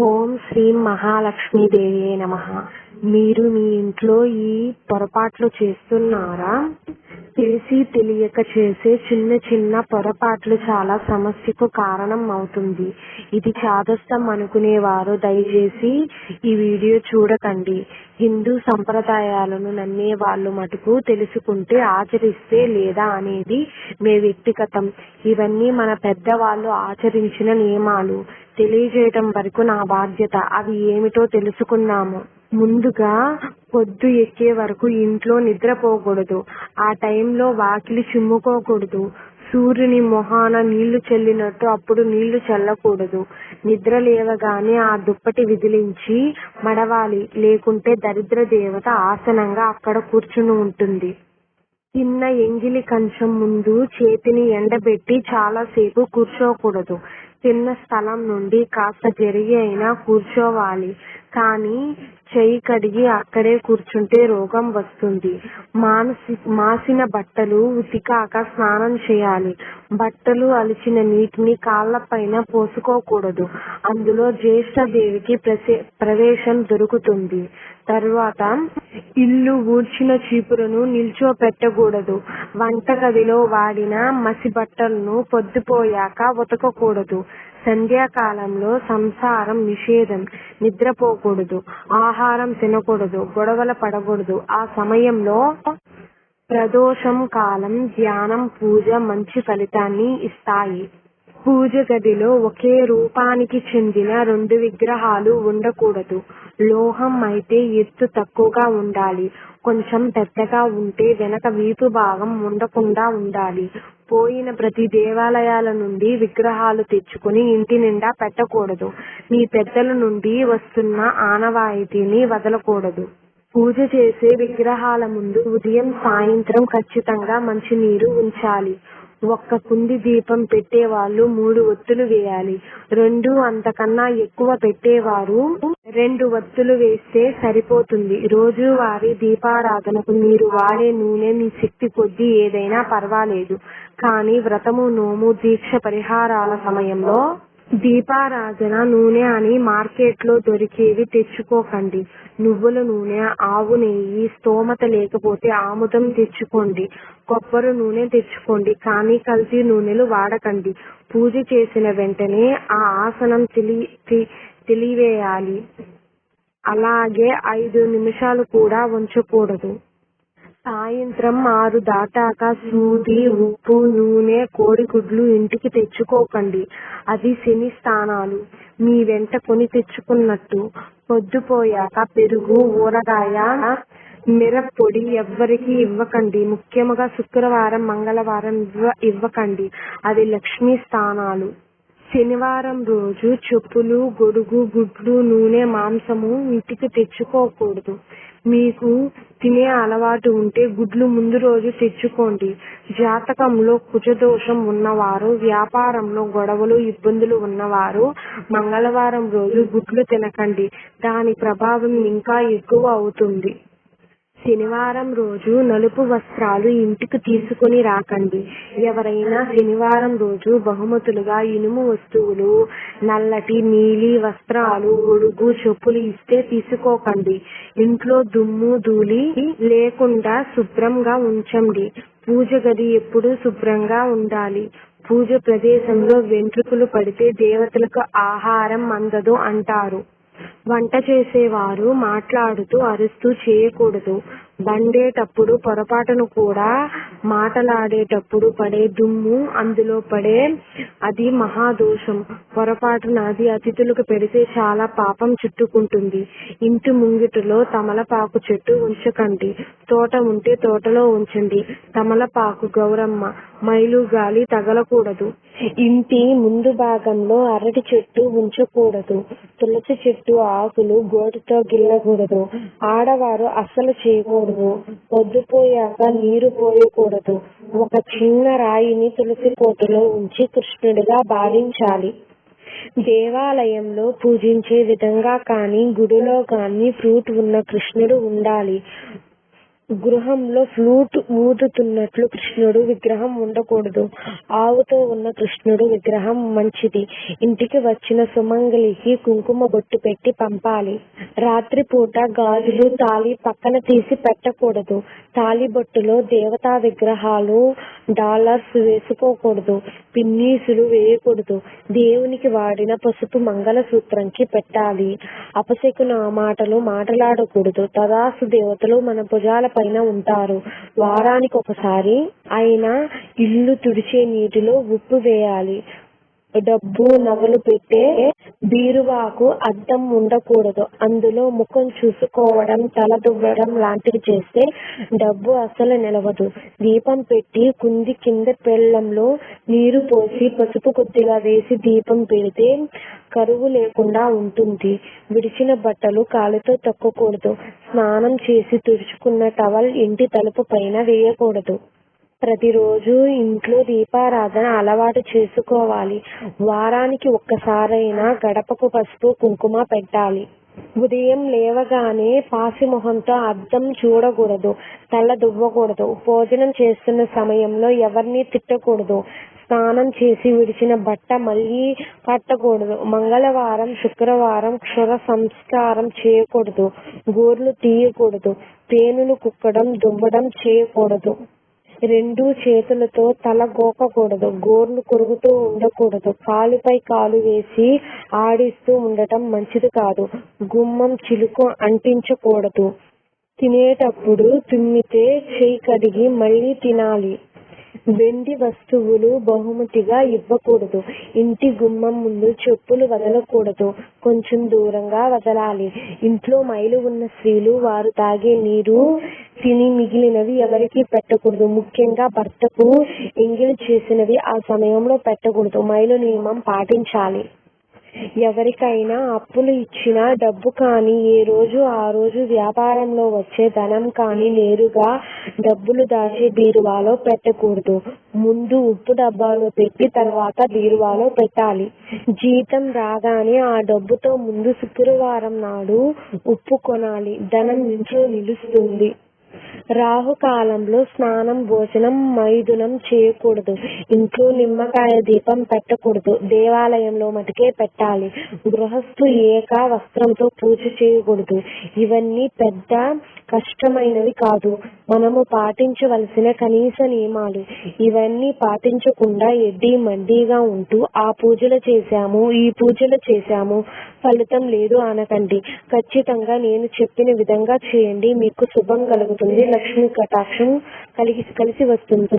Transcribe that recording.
ఓం శ్రీ మహాలక్ష్మీదేవి నమః. మీరు మీ ఇంట్లో ఈ పొరపాట్లు చేస్తున్నారా? తెలిసి తెలియక చేసే చిన్న చిన్న పొరపాట్లు చాలా సమస్యకు కారణం అవుతుంది. ఇది చాదస్తం అనుకునేవారు దయచేసి ఈ వీడియో చూడకండి. హిందూ సంప్రదాయాలను నమ్మే వాళ్ళు మటుకు తెలుసుకుంటే ఆచరిస్తే లేదా అనేది మీ వ్యక్తిగతం. ఇవన్నీ మన పెద్దవాళ్ళు ఆచరించిన నియమాలు. తెలియజేయటం వరకు నా బాధ్యత. అవి ఏమిటో తెలుసుకున్నాము. ముందుగా పొద్దు ఎక్కే వరకు ఇంట్లో నిద్రపోకూడదు. ఆ టైంలో వాకిలి చిమ్ముకోకూడదు. సూర్యుని మొహాన నీళ్లు చల్లినట్టు అప్పుడు నీళ్లు చల్లకూడదు. నిద్ర లేవగానే ఆ దుప్పటి విదిలించి మడవాలి, లేకుంటే దరిద్ర దేవత ఆసనంగా అక్కడ కూర్చుని ఉంటుంది. చిన్న ఎంగిలి కంచం ముందు చేతిని ఎండబెట్టి చాలాసేపు కూర్చోకూడదు. చిన్న స్థలం నుండి కాస్త జరిగి అయినా కూర్చోవాలి, కానీ చెయ్యి కడిగి అక్కడే కూర్చుంటే రోగం వస్తుంది. మాసిన బట్టలు ఉతికాక స్నానం చేయాలి. బట్టలు అలిచిన నీటిని కాళ్లపైన పోసుకోకూడదు. అందులో జ్యేష్ఠదేవికి ప్రవేశం దొరుకుతుంది. తరువాత ఇల్లు ఊడ్చిన చీపురును నిల్చోపెట్టకూడదు. వంటగదిలో వాడిన మసి బట్టలను పొద్దుపోయాక ఉతకకూడదు. సంధ్యాకాలంలో సంసారం నిషేధం. నిద్రపోకూడదు, ఆహారం తినకూడదు, గొడవలు పడకూడదు. ఆ సమయంలో ప్రదోషం కాలం, ధ్యానం, పూజ మంచి ఫలితాన్ని ఇస్తాయి. పూజ గదిలో ఒకే రూపానికి చెందిన 2 విగ్రహాలు ఉండకూడదు. లోహం అయితే ఎత్తు తక్కువగా ఉండాలి. కొంచెం పెద్దగా ఉంటే వెనక వీపు భాగం ఉండకుండా ఉండాలి. పోయిన ప్రతి దేవాలయాల నుండి విగ్రహాలు తెచ్చుకుని ఇంటి నిండా పెట్టకూడదు. మీ పెద్దల నుండి వస్తున్న ఆనవాయితీని వదలకూడదు. పూజ చేసే విగ్రహాల ముందు ఉదయం సాయంత్రం ఖచ్చితంగా మంచినీరు ఉంచాలి. 1 కుంది దీపం పెట్టేవాళ్ళు 3 ఒత్తులు వేయాలి. 2 అంతకన్నా ఎక్కువ పెట్టేవారు 2 ఒత్తులు వేస్తే సరిపోతుంది. రోజువారీ దీపారాధనకు మీరు వాడే నూనె మీ శక్తి కొద్దీ ఏదైనా పర్వాలేదు, కానీ వ్రతము, నోము, దీక్ష, పరిహారాల సమయంలో దీపారాధన నూనె అని మార్కెట్లో దొరికేవి తెచ్చుకోకండి. నువ్వుల నూనె, ఆవు నెయ్యి, స్తోమత లేకపోతే ఆముదం తెచ్చుకోండి. కొబ్బరి నూనె తెచ్చుకోండి, కానీ కల్తీ నూనెలు వాడకండి. పూజ చేసిన వెంటనే ఆ ఆసనం తెలివేయాలి. అలాగే 5 నిమిషాలు కూడా ఉంచకూడదు. సాయంత్రం 6 దాటాక సూది, ఉప్పు, నూనె, కోడిగుడ్లు ఇంటికి తెచ్చుకోకండి. అది శని స్థానాలు. మీ వెంట కొని తెచ్చుకున్నట్టు. పొద్దుపోయాక పెరుగు, ఊరగాయ, మిరప్పొడి ఎవ్వరికి ఇవ్వకండి. ముఖ్యంగా శుక్రవారం, మంగళవారం ఇవ్వకండి. అది లక్ష్మీ స్థానాలు. శనివారం రోజు చెప్పులు, గొడుగు, గుడ్లు, నూనె, మాంసము ఇంటికి తెచ్చుకోకూడదు. మీకు తినే అలవాటు ఉంటే గుడ్లు ముందు రోజు తెచ్చుకోండి. జాతకంలో కుజదోషం ఉన్నవారు, వ్యాపారంలో గొడవలు, ఇబ్బందులు ఉన్నవారు మంగళవారం రోజు గుడ్లు తినకండి. దాని ప్రభావం ఇంకా ఎక్కువ అవుతుంది. శనివారం రోజు నలుపు వస్త్రాలు ఇంటికి తీసుకుని రాకండి. ఎవరైనా శనివారం రోజు బహుమతులుగా ఇనుము వస్తువులు, నల్లటి, నీలి వస్త్రాలు, గొడుగు, చెప్పులు ఇస్తే తీసుకోకండి. ఇంట్లో దుమ్ము, ధూళి లేకుండా శుభ్రంగా ఉంచండి. పూజ గది ఎప్పుడూ శుభ్రంగా ఉండాలి. పూజ ప్రదేశంలో వెంట్రుకలు పడితే దేవతలకు ఆహారం అందదు అంటారు. వంట చేసేవారు మాట్లాడుతూ అరుస్తూ చేయకూడదు. వండేటప్పుడు పొరపాటును కూడా మాటలాడేటప్పుడు పడే దుమ్ము అందులో పడే అది మహాదోషం. పొరపాటున అది అతిథులకు పెడితే చాలా పాపం చుట్టుకుంటుంది. ఇంటి ముంగిటిలో తమలపాకు చెట్టు ఉంచకండి. తోట ఉంటే తోటలో ఉంచండి. తమలపాకు, గౌరమ్మ, మైలు గాలి తగలకూడదు. ఇంటి ముందు భాగంలో అరటి చెట్టు ఉంచకూడదు. తులసి చెట్టు ఆకులు గోటితో గిల్లకూడదు. ఆడవారు అస్సలు చేయకూడదు. పొద్దుపోయాక నీరు పోయకూడదు. ఒక చిన్న రాయిని తులసి కోటలో ఉంచి కృష్ణుడిగా భావించాలి. దేవాలయంలో పూజించే విధంగా కానీ, గుడిలో కానీ ఫ్రూట్ ఉన్న కృష్ణుడు ఉండాలి. గృహంలో ఫ్లూట్ ఊదుతున్నట్లు కృష్ణుడు విగ్రహం ఉండకూడదు. ఆవుతో ఉన్న కృష్ణుడు విగ్రహం మంచిది. ఇంటికి వచ్చిన సుమంగళికి కుంకుమ బొట్టు పెట్టి పంపాలి. రాత్రిపూట గాజులు తాళి పక్కన తీసి పెట్టకూడదు. తాళి బొట్టులో దేవతా విగ్రహాలు డాలర్స్ వేసుకోకూడదు. పిన్నీసులు వేయకూడదు. దేవునికి వాడిన పసుపు మంగళసూత్రంకి పెట్టాలి. అపశకున మాటలు మాట్లాడకూడదు. తదాస్తు దేవతలు మన భుజాల పైన ఉంటారు. వారానికి ఒకసారి అయినా ఇల్లు తుడిచే నీటిలో ఉప్పు వేయాలి. డబ్బు నగలు పెట్టే బీరువాకు అద్దం ఉండకూడదు. అందులో ముఖం చూసుకోవడం తల దువ్వడం లాంటివి చేస్తే డబ్బు అసలు నిలవదు. దీపం పెట్టి కుంది కింద పెళ్ళంలో నీరు పోసి పసుపు కొద్దిగా వేసి దీపం పెడితే కరువు లేకుండా ఉంటుంది. విడిచిన బట్టలు కాలితో తొక్కకూడదు. స్నానం చేసి తుడుచుకున్న టవల్ ఇంటి తలుపు పైన వేయకూడదు. ప్రతిరోజు ఇంట్లో దీపారాధన అలవాటు చేసుకోవాలి. వారానికి ఒక్కసారైనా గడపకు పసుపు కుంకుమ పెట్టాలి. ఉదయం లేవగానే పాసిమొహంతో అద్దం చూడకూడదు. తల దువ్వకూడదు. భోజనం చేస్తున్న సమయంలో ఎవరిని తిట్టకూడదు. స్నానం చేసి విడిచిన బట్ట మళ్ళీ కట్టకూడదు. మంగళవారం శుక్రవారం క్షుర సంస్కారం చేయకూడదు. గోర్లు తీయకూడదు. పేనులు కుక్కడం దువ్వడం చేయకూడదు. రెండు చేతులతో తల గోకకూడదు. గోర్లు కొరుకుతూ ఉండకూడదు. కాలుపై కాలు వేసి ఆడిస్తూ ఉండటం మంచిది కాదు. గుమ్మం చిలుకు అంటించకూడదు. తినేటప్పుడు తుమ్మితే చేయి కడిగి మళ్ళీ తినాలి. వెండి వస్తువులు బహుమతిగా ఇవ్వకూడదు. ఇంటి గుమ్మం ముందు చెప్పులు వదలకూడదు. కొంచెం దూరంగా వదలాలి. ఇంట్లో మైలు ఉన్న స్త్రీలు వారు తాగే నీరు తిని మిగిలినవి ఎవరికీ పెట్టకూడదు. ముఖ్యంగా భర్తకు ఎంగిలి చేసినవి ఆ సమయంలో పెట్టకూడదు. మైలు నియమం పాటించాలి. ఎవరికైనా అప్పులు ఇచ్చినా డబ్బు కానీ ఏ రోజు ఆ రోజు వ్యాపారంలో వచ్చే ధనం కానీ నేరుగా డబ్బులు దాచే బీరువాలో పెట్టకూడదు. ముందు ఉప్పు డబ్బాలో పెట్టి తర్వాత బీరువాలో పెట్టాలి. జీతం రాగానే ఆ డబ్బుతో ముందు శుక్రవారం నాడు ఉప్పు కొనాలి. ధనం ఇంట్లో నిలుస్తుంది. రాహుకాలంలో స్నానం భోజనం మైథునం చేయకూడదు. ఇంట్లో నిమ్మకాయ దీపం పెట్టకూడదు. దేవాలయంలో మటుకే పెట్టాలి. గృహస్థు ఏక వస్త్రంతో పూజ చేయకూడదు. ఇవన్నీ పెద్ద కష్టమైనవి కాదు. మనము పాటించవలసిన కనీస నియమాలు. ఇవన్నీ పాటించకుండా ఎడ్డీ మడ్డీగా ఉంటూ ఆ పూజలు చేశాము ఈ పూజలు చేశాము ఫలితం లేదు అనకండి. ఖచ్చితంగా నేను చెప్పిన విధంగా చేయండి. మీకు శుభం కలుగుతుంది. లక్ష్మీ కటాక్షం కలిసి వస్తుంది.